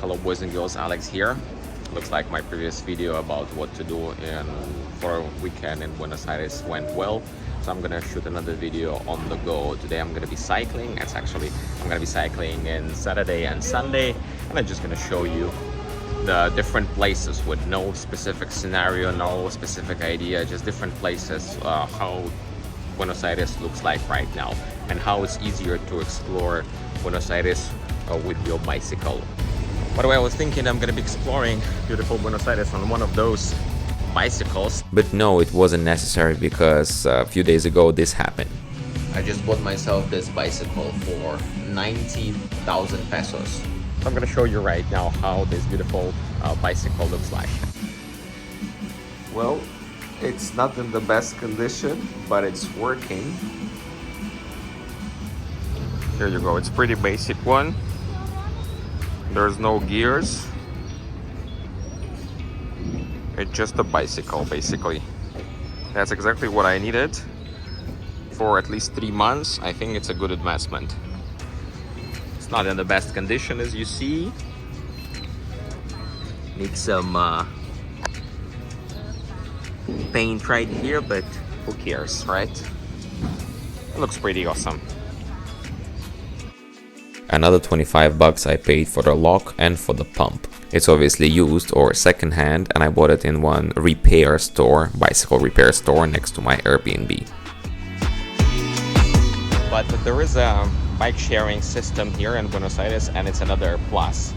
Hello boys and girls, Alex here. Looks like my previous video about what to do for a weekend in Buenos Aires went well. So I'm gonna shoot another video on the go. Today I'm gonna be cycling. I'm gonna be cycling in Saturday and Sunday, and I'm just gonna show you the different places with no specific scenario, no specific idea, just different places, how Buenos Aires looks like right now, and how it's easier to explore Buenos Aires with your bicycle. By the way, I was thinking I'm gonna be exploring beautiful Buenos Aires on one of those bicycles. But no, it wasn't necessary because a few days ago this happened. I just bought myself this bicycle for 90,000 pesos. So I'm gonna show you right now how this beautiful bicycle looks like. Well, it's not in the best condition, but it's working. Here you go, it's pretty basic one. There's no gears. It's just a bicycle, basically. That's exactly what I needed for at least 3 months. I think it's a good investment. It's not in the best condition, as you see. Needs some paint right here, but who cares, right? It looks pretty awesome. Another 25 bucks I paid for the lock and for the pump. It's obviously used or secondhand, and I bought it in one repair store, bicycle repair store next to my Airbnb. But there is a bike sharing system here in Buenos Aires, and it's another plus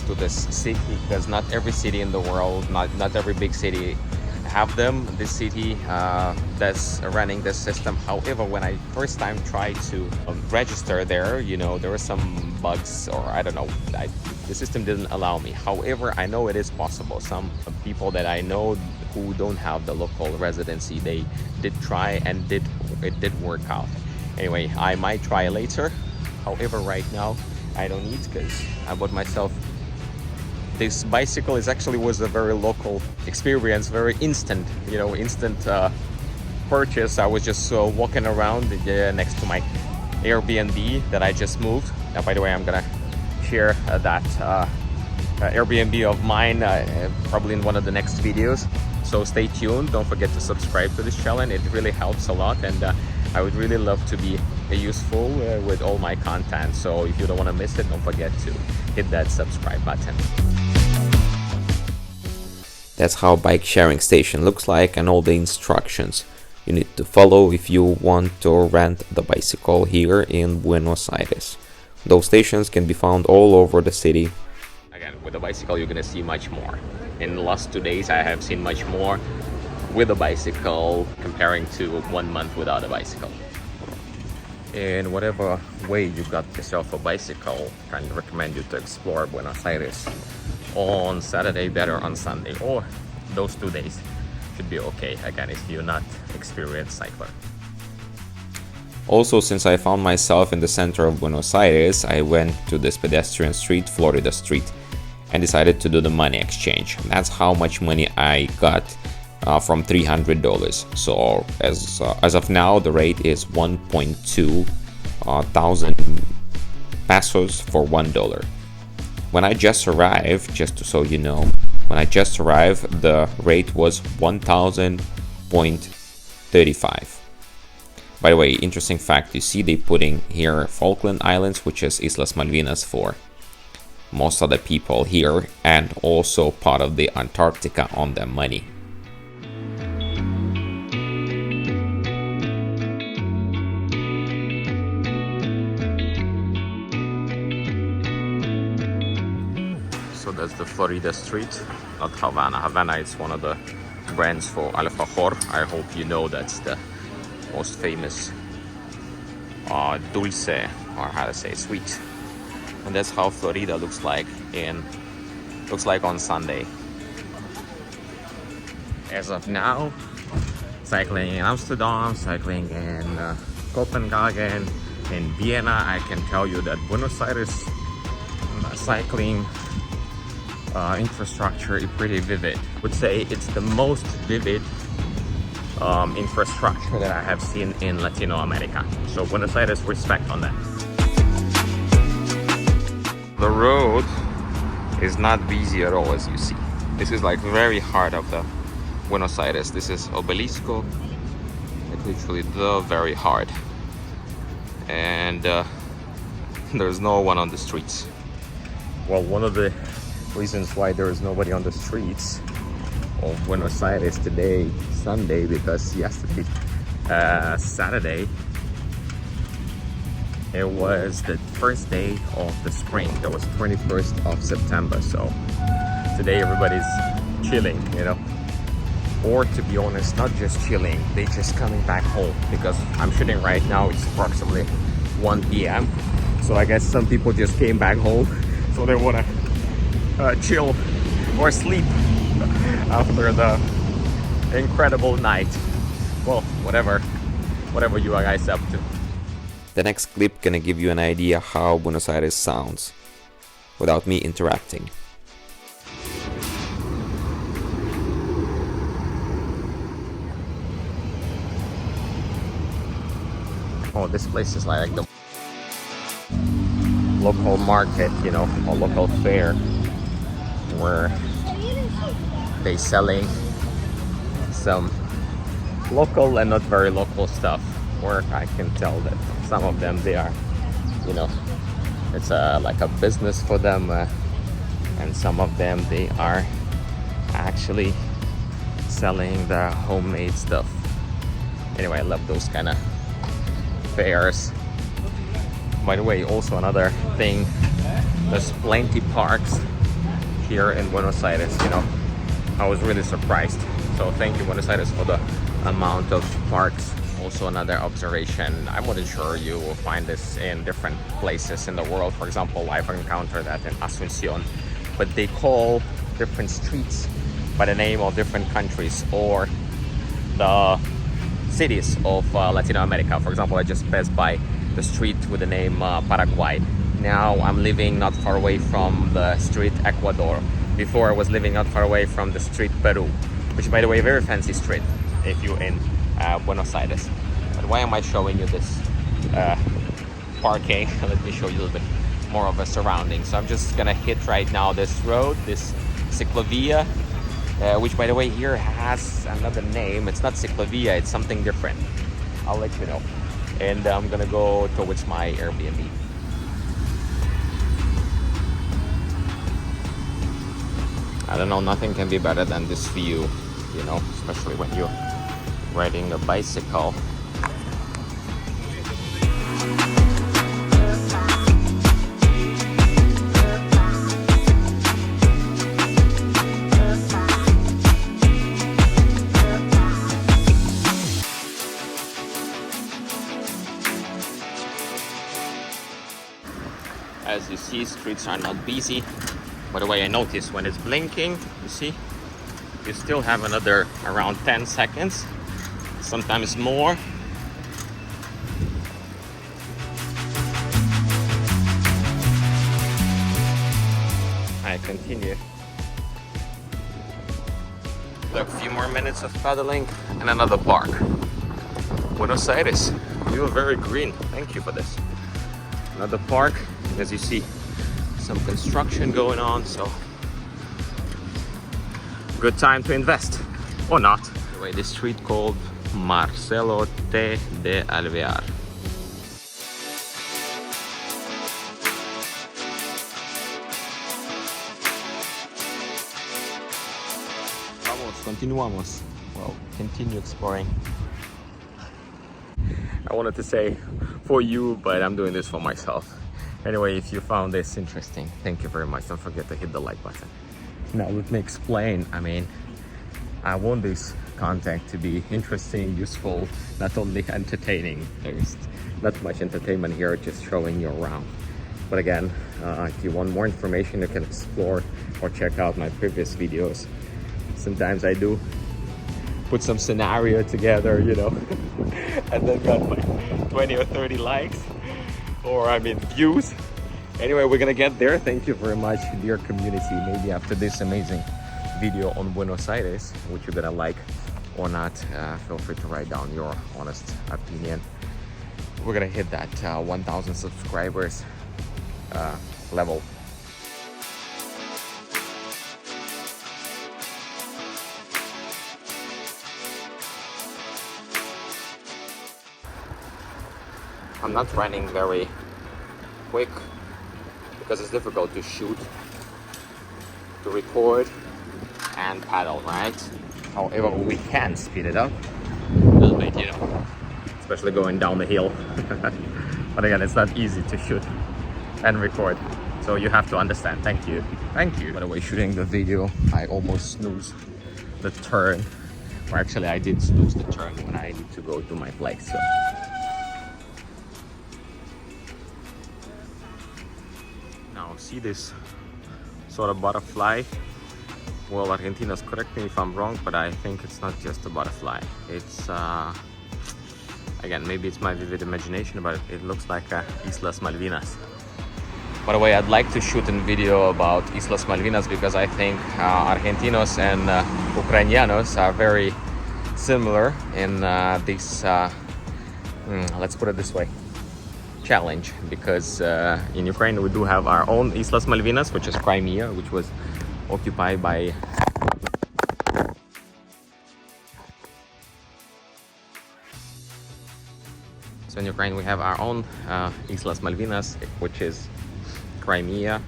to this city, because not every city in the world, not every big city have them. This city that's running this system. However, when I first time tried to register there, you know, there were some bugs, or I don't know, the system didn't allow me. However, I know it is possible. Some people that I know who don't have the local residency, they did try, and it did work out. Anyway, I might try later. However, right now I don't need, because I bought myself this bicycle. Was a very local experience, very instant, you know, instant purchase. I was just walking around next to my Airbnb that I just moved. By the way, I'm gonna share that Airbnb of mine probably in one of the next videos. So stay tuned. Don't forget to subscribe to this channel. It really helps a lot, and I would really love to be useful with all my content. So if you don't want to miss it, don't forget to hit that subscribe button. That's how bike sharing station looks like, and all the instructions you need to follow if you want to rent the bicycle here in Buenos Aires. Those stations can be found all over the city. Again, with the bicycle you're gonna see much more. In the last 2 days I have seen much more with a bicycle comparing to 1 month without a bicycle. In whatever way you got yourself a bicycle, I can recommend you to explore Buenos Aires on Saturday, better on Sunday, or those 2 days should be okay, again, if you're not experienced cycler. Also, since I found myself in the center of Buenos Aires, I went to this pedestrian street, Florida Street, and decided to do the money exchange. That's how much money I got from $300. So as of now, the rate is 1.2 thousand pesos for $1. When I just arrived, just so you know, the rate was 1,000.35. By the way, interesting fact, you see they putting here Falkland Islands, which is Islas Malvinas for most of the people here, and also part of the Antarctica on their money. So that's the Florida Street, not Havana. Havana is one of the brands for alfajor. I hope you know that's the most famous dulce, or how to say, sweet. And that's how Florida looks like on Sunday. As of now, cycling in Amsterdam, cycling in Copenhagen, in Vienna. I can tell you that Buenos Aires cycling infrastructure is pretty vivid. I would say it's the most vivid infrastructure that I have seen in Latino America. So Buenos Aires, respect on that. The road is not busy at all, as you see. This is like very heart of the Buenos Aires. This is Obelisco, like literally the very heart. And there's no one on the streets. Well, one of the reasons why there is nobody on the streets of Buenos Aires today, Sunday, because yesterday, Saturday, it was the first day of the spring. That was 21st of September. So today everybody's chilling, you know. Or to be honest, not just chilling, they just coming back home, because I'm shooting right now, it's approximately 1 p.m. So I guess some people just came back home, so they wanna chill or sleep after the incredible night. Well, whatever you guys up to. The next clip gonna give you an idea how Buenos Aires sounds without me interacting. Oh, this place is like the local market, you know, or local fair, where they selling some local and not very local stuff, where I can tell that some of them, they are, you know, it's like a business for them, and some of them, they are actually selling the homemade stuff. Anyway, I love those kind of fairs. By the way, also another thing, there's plenty parks here in Buenos Aires, you know. I was really surprised. So thank you, Buenos Aires, for the amount of parks. Also another observation, I wasn't sure you will find this in different places in the world. For example, I've encountered that in Asunción, but they call different streets by the name of different countries or the cities of Latin America. For example, I just passed by the street with the name Paraguay. Now I'm living not far away from the street Ecuador. Before I was living not far away from the street Peru, which, by the way, a very fancy street if you're in Buenos Aires. But why am I showing you this parking? Let me show you a little bit more of a surrounding. So I'm just gonna hit right now this road, this ciclovia, which, by the way, here has another name. It's not ciclovia, it's something different. I'll let you know. And I'm gonna go towards my Airbnb. I don't know, nothing can be better than this view, you know, especially when you're riding a bicycle. As you see, streets are not busy. By the way, I noticed when it's blinking, you see, you still have another around 10 seconds, sometimes more. I continue. Like a few more minutes of paddling and another park. Buenos Aires, you are very green. Thank you for this. Another park, as you see, some construction going on, so good time to invest, or not. Anyway, this street called Marcelo de Alma. Vamos, continuamos. Well, continue exploring. I wanted to say for you, but I'm doing this for myself. Anyway, if you found this interesting, thank you very much. Don't forget to hit the like button. Now let me explain. I mean, I want this content to be interesting, useful, not only entertaining. There's not much entertainment here, just showing you around. But again, if you want more information, you can explore or check out my previous videos. Sometimes I do put some scenario together, you know, and then got like 20 or 30 likes. Or I mean views. Anyway, we're gonna get there. Thank you very much, dear community. Maybe after this amazing video on Buenos Aires, which you're gonna like or not, feel free to write down your honest opinion. We're gonna hit that 1,000 subscribers level. I'm not running very quick because it's difficult to shoot, to record, and paddle, right? However, we can speed it up a little bit, you know, especially going down the hill. But again, it's not easy to shoot and record, so you have to understand. Thank you. Thank you. By the way, shooting the video, I almost snoozed the turn, or actually I did snooze the turn when I need to go to my place. So. Now see this sort of butterfly. Well, Argentina's correct me if I'm wrong, but I think it's not just a butterfly. It's again, maybe it's my vivid imagination, but it looks like Islas Malvinas. By the way, I'd like to shoot a video about Islas Malvinas because I think Argentinos and Ucranianos are very similar in this, let's put it this way, challenge. Because in Ukraine we do have our own Islas Malvinas, which is Crimea, which was occupied by in Ukraine we have our own Islas Malvinas, which is Crimea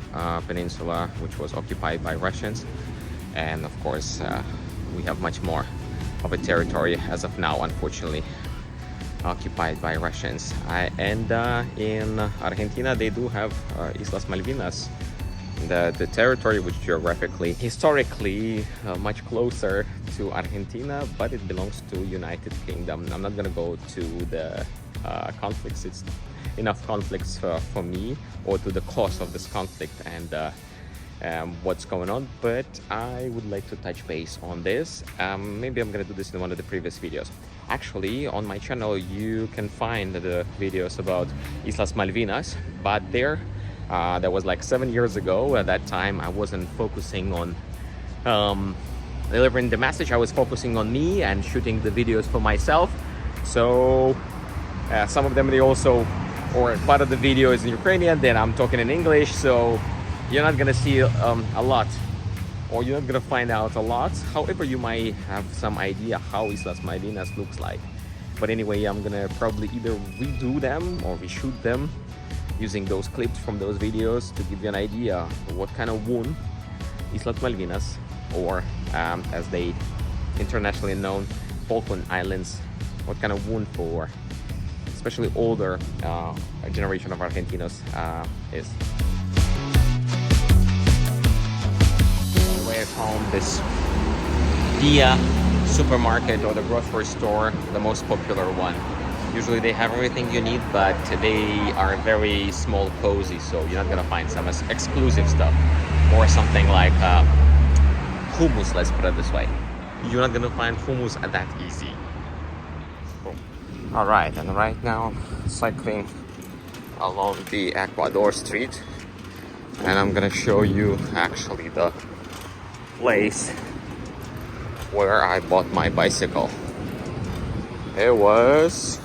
Peninsula, which was occupied by Russians, and of course we have much more of a territory as of now, unfortunately, occupied by Russians. And in Argentina they do have Islas Malvinas, the territory which geographically, historically much closer to Argentina, but it belongs to United Kingdom. I'm not gonna go to the conflicts. It's enough conflicts for me, or to the cause of this conflict and what's going on, but I would like to touch base on this. Maybe I'm gonna do this in one of the previous videos. Actually, on my channel you can find the videos about Islas Malvinas, but that was like 7 years ago. At that time I wasn't focusing on delivering the message. I was focusing on me and shooting the videos for myself. So some of them, they also, or part of the video is in Ukrainian, then I'm talking in English, so you're not gonna see a lot, or you're not gonna find out a lot. However, you might have some idea how Islas Malvinas looks like. But anyway, I'm gonna probably either redo them or reshoot them using those clips from those videos to give you an idea of what kind of wound Islas Malvinas, or as they internationally known, Falkland Islands, what kind of wound for especially older generation of Argentinos is. Anyway, I found this Dia supermarket, or the grocery store, the most popular one. Usually they have everything you need, but they are very small, cozy, so you're not gonna find some exclusive stuff or something like hummus, let's put it this way. You're not gonna find hummus that easy. All right, and right now cycling along the Ecuador street, and I'm gonna show you actually the place where I bought my bicycle. It was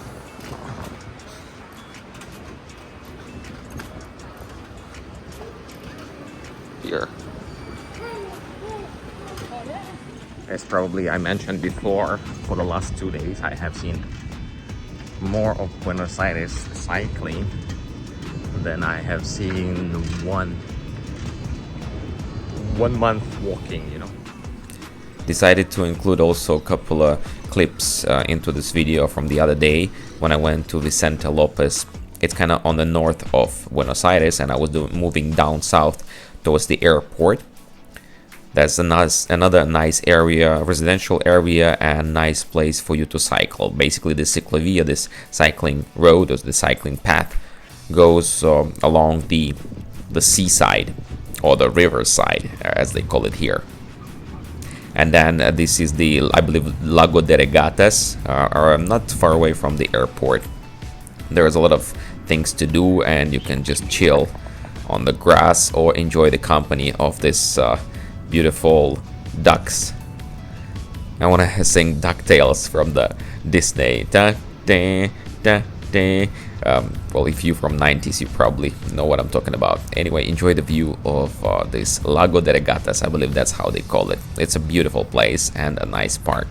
here. As probably I mentioned before, for the last 2 days I have seen more of Buenos Aires cycling than I have seen one month walking, you know. Decided to include also a couple of clips into this video from the other day when I went to Vicente Lopez. It's kind of on the north of Buenos Aires, and I was moving down south towards the airport. That's another nice area, residential area, and nice place for you to cycle. Basically, the ciclovia, this cycling road, or the cycling path, goes along the seaside, or the riverside, as they call it here. And then this is the, I believe, Lago de Regatas, are not far away from the airport. There's a lot of things to do, and you can just chill on the grass or enjoy the company of this beautiful ducks. I want to sing DuckTales from the Disney. Well, if you're from 90s, you probably know what I'm talking about. Anyway, enjoy the view of this Lago de Regatas. I believe that's how they call it. It's a beautiful place and a nice park.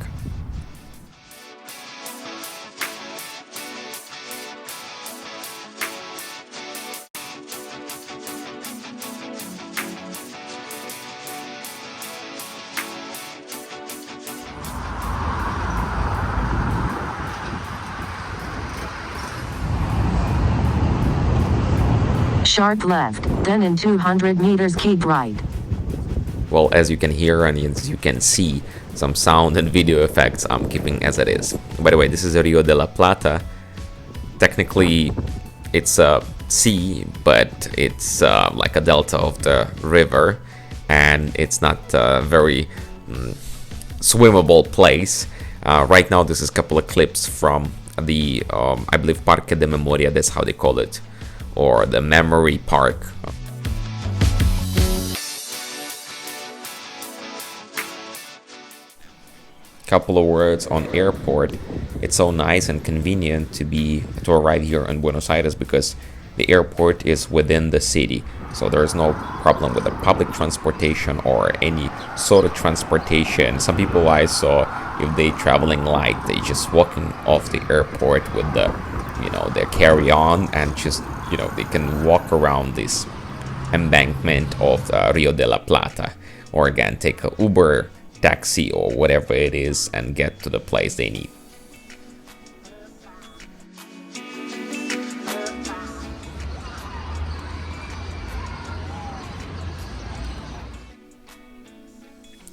sharp left, then in 200 meters keep right. Well, as you can hear and as you can see, some sound and video effects I'm keeping as it is. By the way, this is Rio de La Plata. Technically, it's a sea, but it's like a delta of the river, and it's not a very swimmable place. Right now, this is a couple of clips from the, I believe, Parque de Memoria, that's how they call it, or the Memory Park. Couple of words on airport. It's so nice and convenient to arrive here in Buenos Aires because the airport is within the city, so there's no problem with the public transportation or any sort of transportation. Some people I saw, if they traveling light, they just walking off the airport with the, their carry-on, and just, they can walk around this embankment of Rio de la Plata, or again take a Uber, taxi, or whatever it is, and get to the place they need.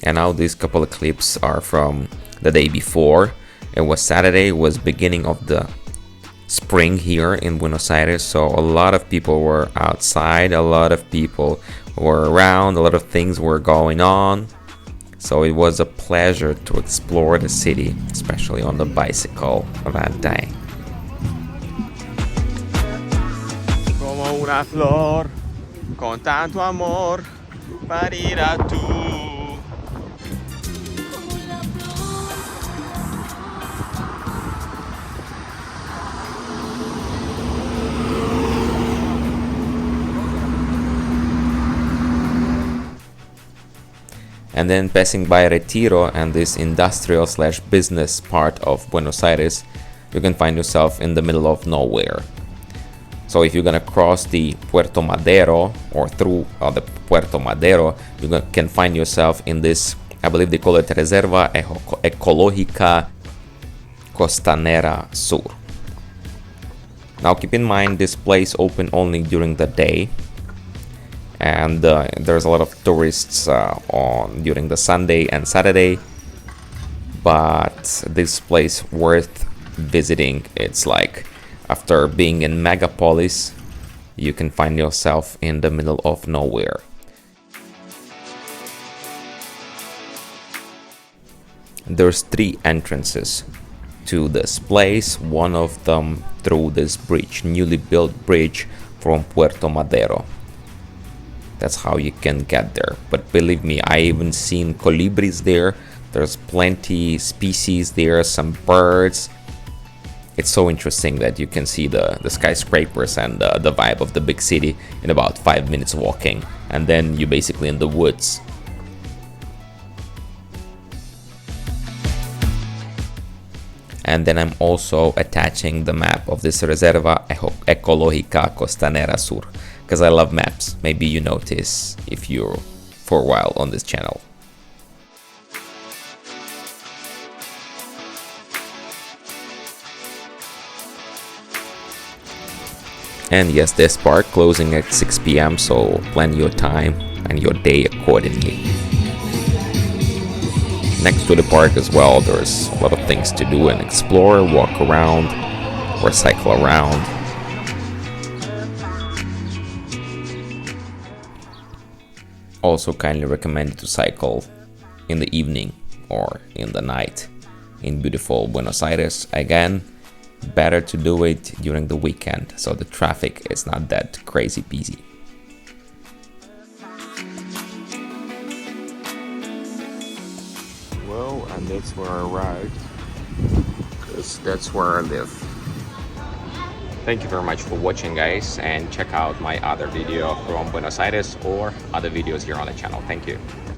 And now these couple of clips are from the day before. It was Saturday, it was beginning of the spring here in Buenos Aires, so a lot of people were outside, a lot of people were around, a lot of things were going on. So it was a pleasure to explore the city, especially on the bicycle that day. Como una flor, con tanto amor, parirá tú. And then passing by Retiro and this industrial / business part of Buenos Aires, you can find yourself in the middle of nowhere. So if you're gonna cross the Puerto Madero or through the Puerto Madero, you can find yourself in this, I believe they call it Reserva Ecologica Costanera Sur. Now keep in mind this place open only during the day, and there's a lot of tourists during the Sunday and Saturday, but this place worth visiting. It's like, after being in megapolis, you can find yourself in the middle of nowhere. There's 3 entrances to this place, one of them through this bridge, newly built bridge from Puerto Madero. That's how you can get there. But believe me, I even seen colibris there. There's plenty species there, some birds. It's so interesting that you can see the skyscrapers and the vibe of the big city in about 5 minutes walking. And then you're basically in the woods. And then I'm also attaching the map of this Reserva Ecologica Costanera Sur, because I love maps. Maybe you notice if you're for a while on this channel. And yes, this park closing at 6 p.m, so plan your time and your day accordingly. Next to the park as well, there's a lot of things to do and explore, walk around, or cycle around. Also kindly recommend to cycle in the evening or in the night in beautiful Buenos Aires. Again, better to do it during the weekend, so the traffic is not that crazy busy. Well, and that's where I arrived, because that's where I live. Thank you very much for watching, guys, and check out my other video from Buenos Aires or other videos here on the channel. Thank you.